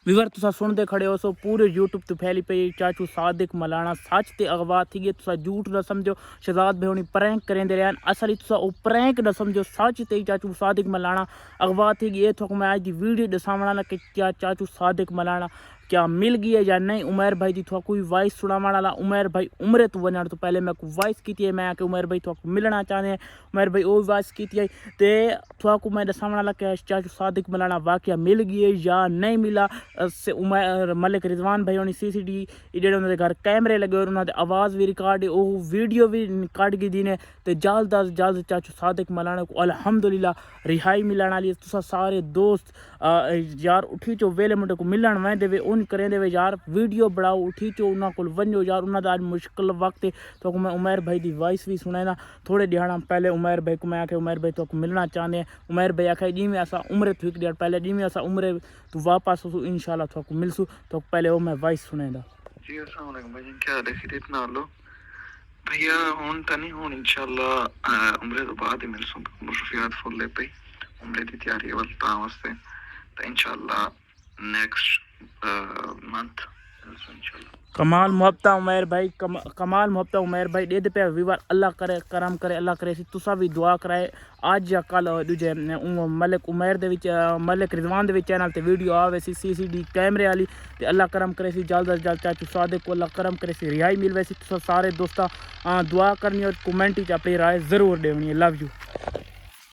विवर तुसा सुनते खड़े हो सो पूरे यूट्यूब तो फैली पई चाचू सादिक मलाना सच ते अगवा थी गए तुसा झूठ न समझो शहजाद भाई प्रैंक करेंदे रहन असली तुसा ओ प्रैंक न समझो सच ते चाचू सादिक मलाना अगवा थी गए थोक मैं आज दी वीडियो दसावणा कि क्या चाचू सादिक मलाना क्या मिल गई है या नहीं। उमर भाई की थोड़ा कोई वॉइस सुनावण वाला उमर भाई उम्रे तो वजन तो पहले मैं को वॉइस की है मैं उमर भाई थोड़ा मिलना चाहते हैं उमर भाई वो वॉइस की है तो थोड़ा को मैं दसावण वाला कि चाचू सादिक मलाना वाकया मिल गई है या नहीं मिला। से उमर मलिक रिजवान भाई होनी CCTV जेडे उन्होंने घर कैमरे लगे और उन्होंने आवाज़ भी रिकॉर्ड वो वीडियो भी कट गई दी ने तो जल्द अज जल्द चाचू सादिक मलाना को अल्हम्दुलिल्लाह रिहाई मिलने वाली है। तुसा सारे दोस्त यार उठी चो वेले मुंडे को मिलन वेंदे वे उन करेंदे वे यार वीडियो बढ़ाओ उठी चो उन्होंने को वनो यार उन्होंने आज मुश्किल वक्त है तो मैं उमर भाई की वॉइस भी सुनाना थोड़े दिहाड़ा पहले उमर भाई को मैं आखे उमर भाई तो मिलना चाहते हैं उमर भाई आखे जी में असा उम्र थी एक पहले जी में असा उम्र तो वापस इंशाल्लाह तो मिलसू तो पहले वो मैं वॉइस सुनेगा। जी अस्सलाम वालेकुम भाई क्या हाल है खैरियत ना लो भैया हुन तो नहीं हुन इंशाल्लाह उम्र तो बाद ही मिलसूं मसरूफियात फुल ले पई उम्र की तैयारी वलता वास्ते तो इंशाल्लाह नेक्स्ट मंथ इंशाल्लाह कमाल मोहब्बत उमर भाई कमाल मोहब्बत उमर भाई दे पे विवर अल्लाह करे करम करे अल्लाह करे तुसा भी दुआ कराए आज या कल दूजे मलिक उमर दे विच मलिक रिजवान दे विच चैनल ते वीडियो आवे सी CCTV कैमरे वाली ते अल्लाह करम करे सी जल्द अज जल्द चाचू सादिक को अल्लाह करम करे सी रिहाई मिलवे सी तुसा सारे दोस्ता दुआ करनी और कमेंट च अपनी राय जरूर देनी। Love you.